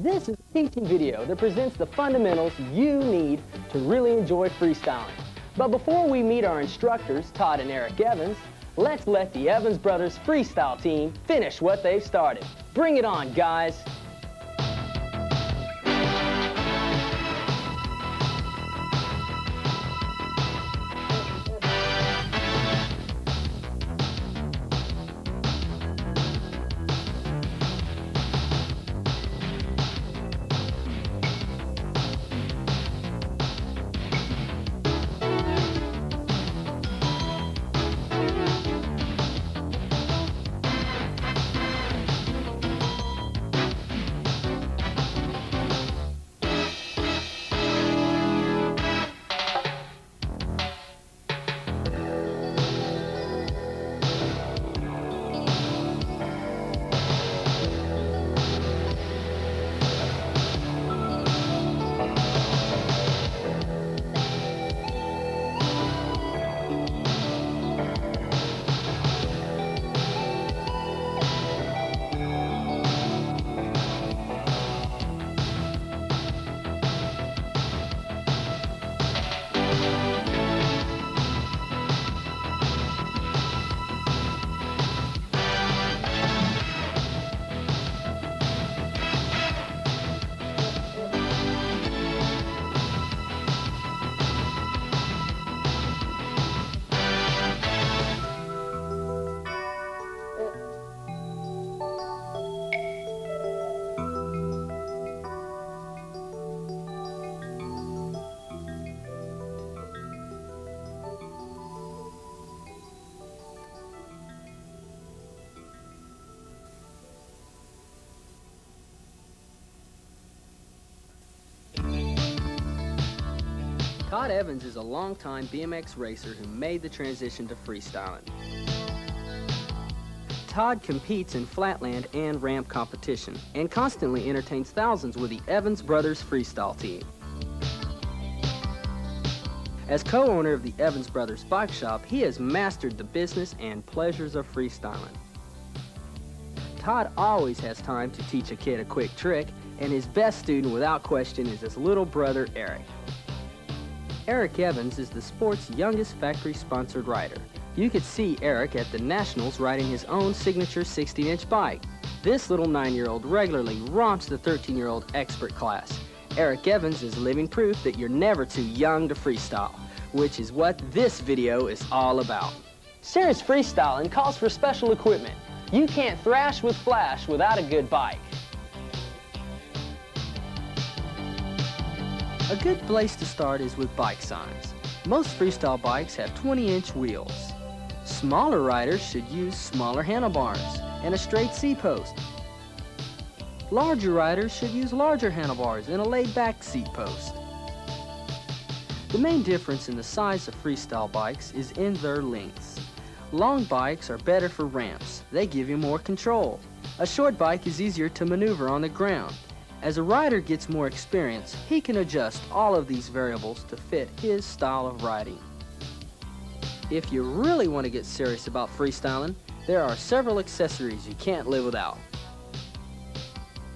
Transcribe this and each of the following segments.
This is a teaching video that presents the fundamentals you need to really enjoy freestyling. But before we meet our instructors, Todd and Eric Evans, let's let the Evans Brothers freestyle team finish what they've started. Bring it on, guys! Todd Evans is a longtime BMX racer who made the transition to freestyling. Todd competes in flatland and ramp competition and constantly entertains thousands with the Evans Brothers freestyle team. As co-owner of the Evans Brothers Bike Shop, he has mastered the business and pleasures of freestyling. Todd always has time to teach a kid a quick trick, and his best student without question is his little brother, Eric. Eric Evans is the sport's youngest factory-sponsored rider. You could see Eric at the Nationals riding his own signature 16-inch bike. This little 9-year-old regularly romps the 13-year-old expert class. Eric Evans is living proof that you're never too young to freestyle, which is what this video is all about. Serious freestyling calls for special equipment. You can't thrash with flash without a good bike. A good place to start is with bike size. Most freestyle bikes have 20-inch wheels. Smaller riders should use smaller handlebars and a straight C-post. Larger riders should use larger handlebars and a laid-back seat post. The main difference in the size of freestyle bikes is in their lengths. Long bikes are better for ramps. They give you more control. A short bike is easier to maneuver on the ground. As a rider gets more experience, he can adjust all of these variables to fit his style of riding. If you really want to get serious about freestyling, there are several accessories you can't live without.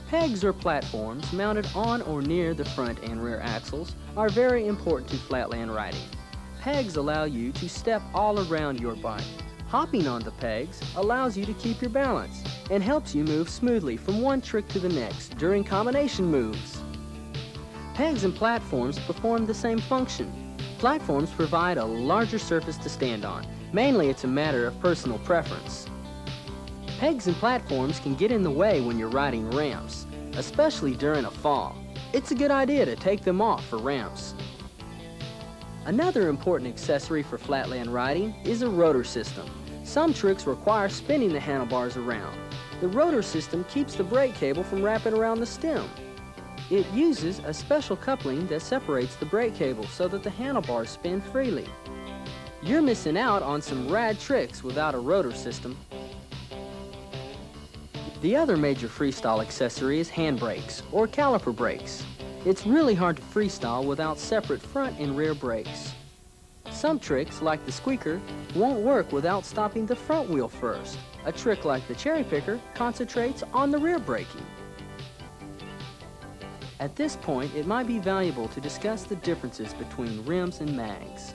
Pegs or platforms mounted on or near the front and rear axles are very important to flatland riding. Pegs allow you to step all around your bike. Hopping on the pegs allows you to keep your balance and helps you move smoothly from one trick to the next during combination moves. Pegs and platforms perform the same function. Platforms provide a larger surface to stand on. Mainly it's a matter of personal preference. Pegs and platforms can get in the way when you're riding ramps, especially during a fall. It's a good idea to take them off for ramps. Another important accessory for flatland riding is a rotor system. Some tricks require spinning the handlebars around. The rotor system keeps the brake cable from wrapping around the stem. It uses a special coupling that separates the brake cable so that the handlebars spin freely. You're missing out on some rad tricks without a rotor system. The other major freestyle accessory is hand brakes or caliper brakes. It's really hard to freestyle without separate front and rear brakes. Some tricks, like the squeaker, won't work without stopping the front wheel first. A trick like the cherry picker concentrates on the rear braking. At this point, it might be valuable to discuss the differences between rims and mags.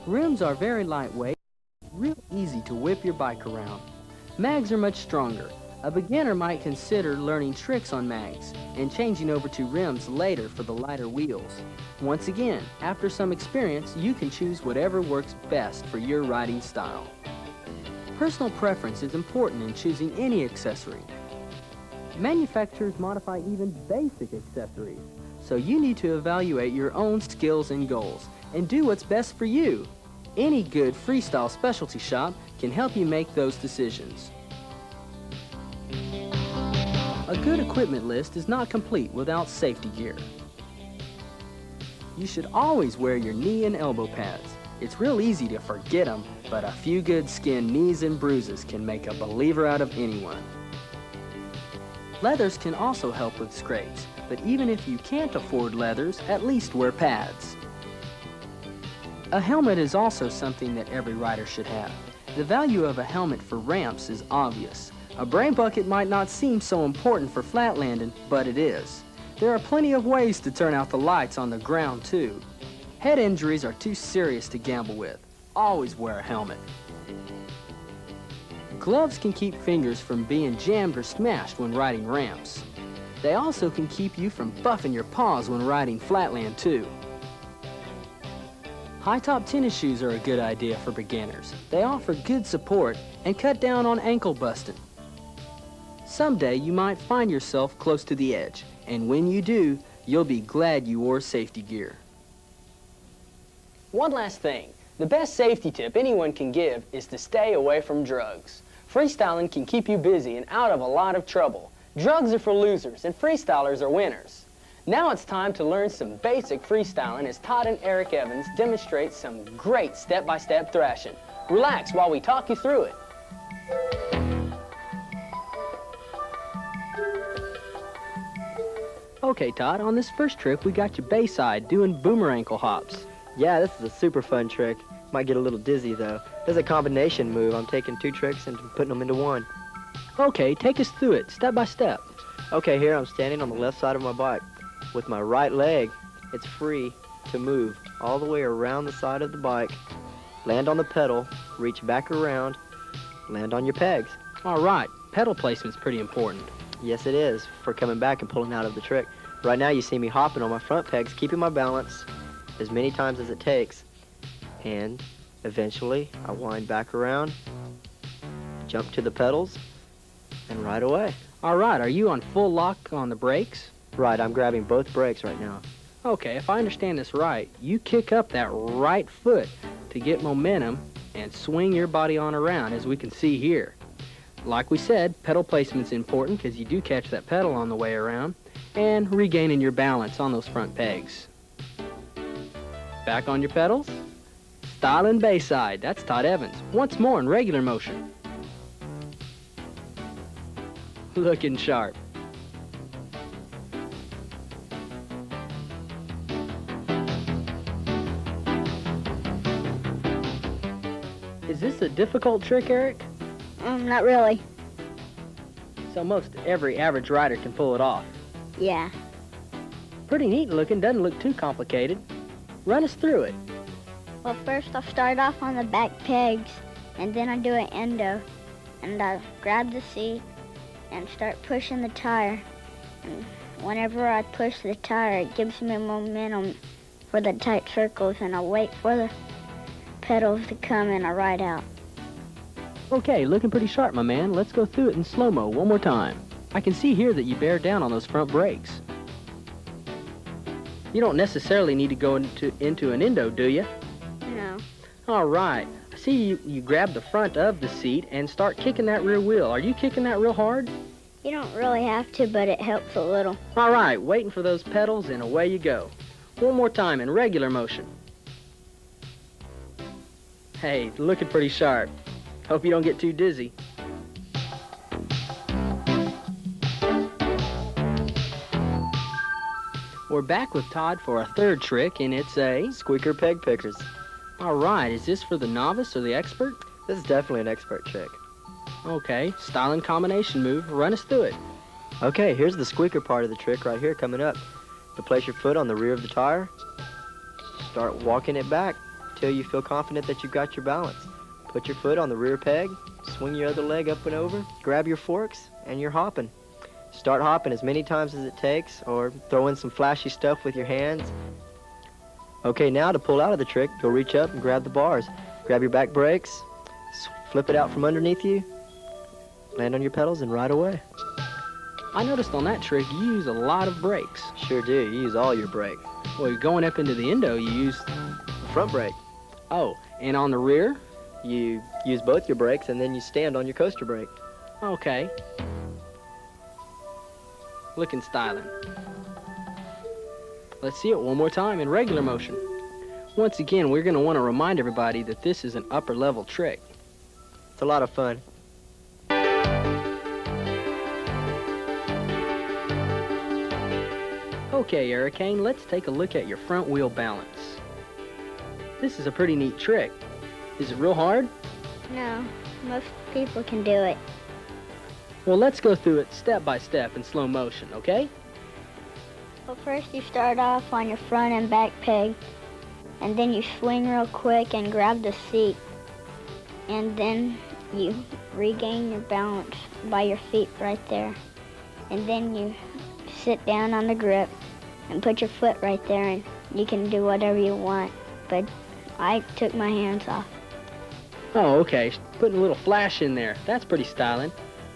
Rims are very lightweight, real easy to whip your bike around. Mags are much stronger. A beginner might consider learning tricks on mags and changing over to rims later for the lighter wheels. Once again, after some experience, you can choose whatever works best for your riding style. Personal preference is important in choosing any accessory. Manufacturers modify even basic accessories, so you need to evaluate your own skills and goals and do what's best for you. Any good freestyle specialty shop can help you make those decisions. A good equipment list is not complete without safety gear. You should always wear your knee and elbow pads. It's real easy to forget them, but a few good skinned knees and bruises can make a believer out of anyone. Leathers can also help with scrapes, but even if you can't afford leathers, at least wear pads. A helmet is also something that every rider should have. The value of a helmet for ramps is obvious. A brain bucket might not seem so important for flat landing, but it is. There are plenty of ways to turn out the lights on the ground too. Head injuries are too serious to gamble with. Always wear a helmet. Gloves can keep fingers from being jammed or smashed when riding ramps. They also can keep you from buffing your paws when riding flatland too. High-top tennis shoes are a good idea for beginners. They offer good support and cut down on ankle busting. Someday you might find yourself close to the edge, and when you do, you'll be glad you wore safety gear. One last thing. The best safety tip anyone can give is to stay away from drugs. Freestyling can keep you busy and out of a lot of trouble. Drugs are for losers, and freestylers are winners. Now it's time to learn some basic freestyling as Todd and Eric Evans demonstrate some great step-by-step thrashing. Relax while we talk you through it. Okay, Todd, on this first trick, we got you Bayside doing boomer ankle hops. Yeah, this is a super fun trick. Might get a little dizzy, though. There's a combination move. I'm taking two tricks and putting them into one. Okay, take us through it, step by step. Okay, here I'm standing on the left side of my bike. With my right leg, it's free to move all the way around the side of the bike, land on the pedal, reach back around, land on your pegs. All right, pedal placement's pretty important. Yes, it is, for coming back and pulling out of the trick. Right now, you see me hopping on my front pegs, keeping my balance as many times as it takes. And eventually, I wind back around, jump to the pedals, and ride away. All right, are you on full lock on the brakes? Right, I'm grabbing both brakes right now. Okay, if I understand this right, you kick up that right foot to get momentum and swing your body on around, as we can see here. Like we said, pedal placement's important because you do catch that pedal on the way around, and regaining your balance on those front pegs. Back on your pedals. Styling Bayside, that's Todd Evans. Once more in regular motion. Looking sharp. Is this a difficult trick, Eric? Not really. So most every average rider can pull it off. Yeah. Pretty neat looking, doesn't look too complicated. Run us through it. Well, first I'll start off on the back pegs, and then I do an endo, and I grab the seat and start pushing the tire. And whenever I push the tire, it gives me momentum for the tight circles, and I wait for the pedals to come and I ride out. Okay, looking pretty sharp, my man. Let's go through it in slow-mo one more time. I can see here that you bear down on those front brakes. You don't necessarily need to go into an endo, do you? No. All right. I see you grab the front of the seat and start kicking that rear wheel. Are you kicking that real hard? You don't really have to, but it helps a little. All right, waiting for those pedals, and away you go. One more time in regular motion. Hey, looking pretty sharp. Hope you don't get too dizzy. We're back with Todd for a third trick, and it's a Squeaker peg pickers. All right, is this for the novice or the expert? This is definitely an expert trick. Okay, styling combination move. Run us through it. Okay, here's the squeaker part of the trick right here coming up. You'll place your foot on the rear of the tire. Start walking it back till you feel confident that you've got your balance. Put your foot on the rear peg, swing your other leg up and over, grab your forks, and you're hopping. Start hopping as many times as it takes, or throw in some flashy stuff with your hands. Okay, now to pull out of the trick, you'll reach up and grab the bars. Grab your back brakes, flip it out from underneath you, land on your pedals, and ride away. I noticed on that trick you use a lot of brakes. Sure do. You use all your brake. Well, you're going up into the endo, you use... The front brake. Oh, and on the rear? You use both your brakes, and then you stand on your coaster brake. Okay. Looking styling. Let's see it one more time in regular motion. Once again, we're going to want to remind everybody that this is an upper level trick. It's a lot of fun. Okay, Hurricane, let's take a look at your front wheel balance. This is a pretty neat trick. Is it real hard? No, most people can do it. Well, let's go through it step by step in slow motion, okay? Well, first you start off on your front and back peg, and then you swing real quick and grab the seat, and then you regain your balance by your feet right there, and then you sit down on the grip and put your foot right there, and you can do whatever you want, but I took my hands off. Oh, okay. Putting a little flash in there. That's pretty styling.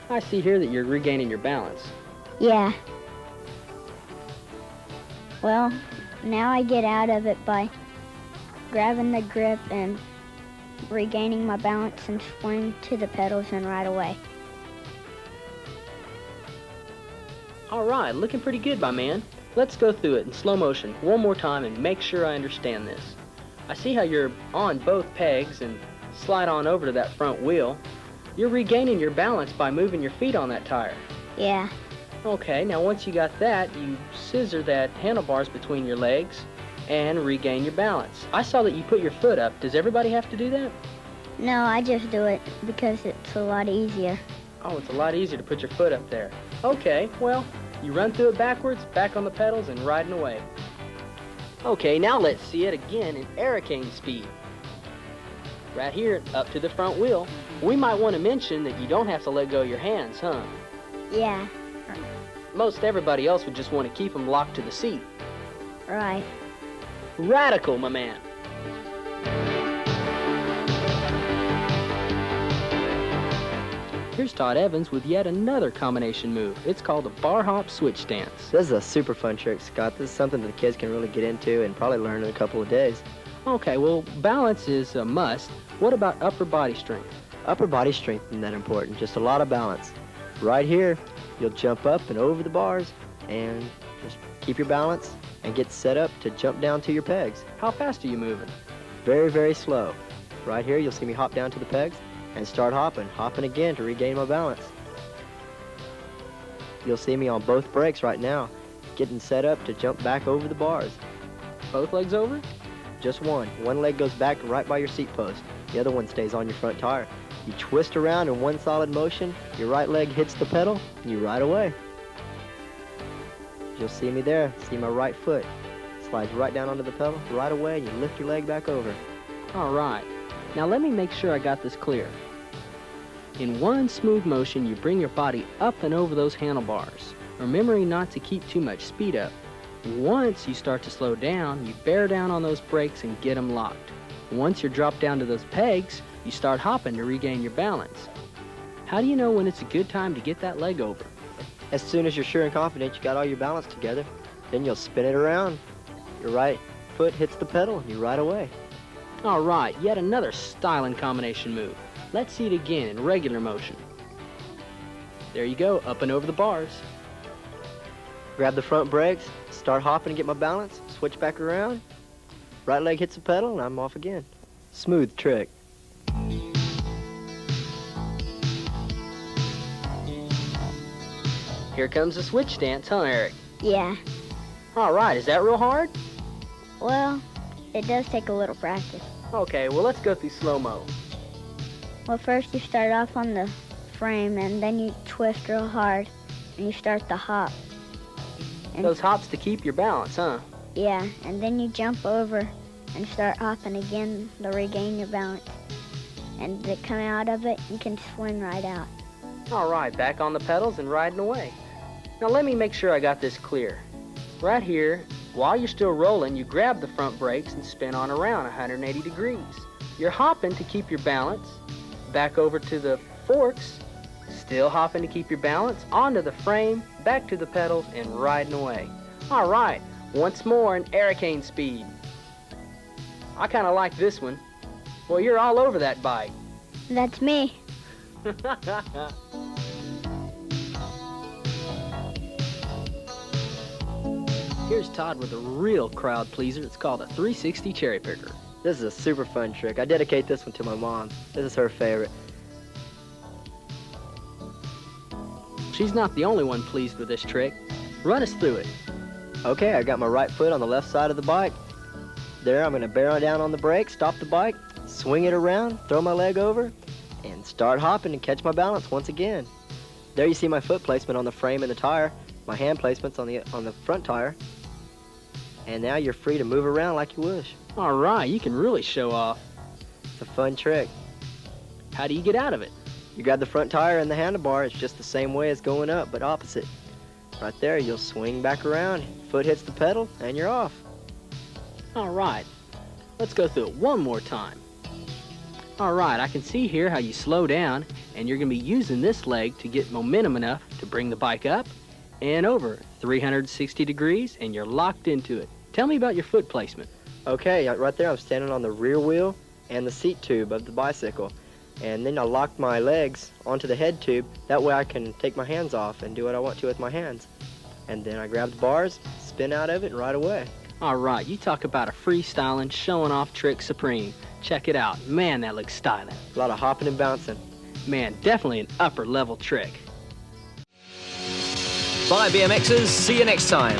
I see here that you're regaining your balance. Yeah. Well, now I get out of it by grabbing the grip and regaining my balance and swing to the pedals and ride away. All right, looking pretty good, my man. Let's go through it in slow motion one more time and make sure I understand this. I see how you're on both pegs and slide on over to that front wheel. You're regaining your balance by moving your feet on that tire. Yeah. Okay, now once you got that, you scissor that handlebars between your legs and regain your balance. I saw that you put your foot up. Does everybody have to do that? No, I just do it because it's a lot easier. Oh, it's a lot easier to put your foot up there. Okay, well, you run through it backwards, back on the pedals, and riding away. Okay, now let's see it again in hurricane speed. Right here, up to the front wheel. We might want to mention that you don't have to let go of your hands, huh? Yeah. Most everybody else would just want to keep them locked to the seat. Right. Radical, my man. Here's Todd Evans with yet another combination move. It's called a bar hop switch stance. This is a super fun trick, Scott. This is something that the kids can really get into and probably learn in a couple of days. Okay, well, balance is a must. What about upper body strength? Upper body strength isn't that important, just a lot of balance. Right here, you'll jump up and over the bars and just keep your balance and get set up to jump down to your pegs. How fast are you moving? Very, very slow. Right here, you'll see me hop down to the pegs and start hopping again to regain my balance. You'll see me on both brakes right now, getting set up to jump back over the bars. Both legs over? Just one. One leg goes back right by your seat post. The other one stays on your front tire. You twist around in one solid motion, your right leg hits the pedal, and you ride away. You'll see me there. See my right foot. Slides right down onto the pedal, right away, and you lift your leg back over. All right. Now let me make sure I got this clear. In one smooth motion, you bring your body up and over those handlebars, remembering not to keep too much speed up. Once you start to slow down, you bear down on those brakes and get them locked. Once you're dropped down to those pegs, you start hopping to regain your balance. How do you know when it's a good time to get that leg over? As soon as you're sure and confident you got all your balance together, then you'll spin it around. Your right foot hits the pedal and you ride away. All right, yet another styling combination move. Let's see it again in regular motion. There you go, up and over the bars. Grab the front brakes, start hopping and get my balance, switch back around. Right leg hits the pedal and I'm off again. Smooth trick. Here comes the switch stance, huh, Eric? Yeah. All right, is that real hard? Well, it does take a little practice. Okay, well, let's go through slow-mo. Well, first you start off on the frame and then you twist real hard and you start the hop. And Those hops to keep your balance, huh? yeah, and then you jump over and start hopping again to regain your balance. And to come out of it, you can swing right out. All right, back on the pedals and riding away. Now let me make sure I got this clear. Right here, while you're still rolling, you grab the front brakes and spin on around 180 degrees. You're hopping to keep your balance. Back over to the forks, still hopping to keep your balance, onto the frame, back to the pedals, and riding away. All right, once more in hurricane speed. I kind of like this one. Well, you're all over that bike. That's me. Here's Todd with a real crowd pleaser. It's called a 360 cherry picker. This is a super fun trick. I dedicate this one to my mom. This is her favorite. She's not the only one pleased with this trick. Run us through it. Okay, I got my right foot on the left side of the bike. There, I'm going to bear down on the brake, stop the bike, swing it around, throw my leg over, and start hopping and catch my balance once again. There you see my foot placement on the frame and the tire, my hand placements on the front tire, and now you're free to move around like you wish. All right, you can really show off. It's a fun trick. How do you get out of it? You grab the front tire and the handlebar. It's just the same way as going up, but opposite. Right there, you'll swing back around, foot hits the pedal, and you're off. All right, let's go through it one more time. All right, I can see here how you slow down, and you're going to be using this leg to get momentum enough to bring the bike up and over 360 degrees, and you're locked into it. Tell me about your foot placement. Okay, right there I'm standing on the rear wheel and the seat tube of the bicycle. And then I locked my legs onto the head tube. That way I can take my hands off and do what I want to with my hands. And then I grab the bars, spin out of it, and ride away. All right, you talk about a freestyling, showing off trick supreme. Check it out. Man, that looks styling. A lot of hopping and bouncing. Man, definitely an upper level trick. Bye BMXers, see you next time.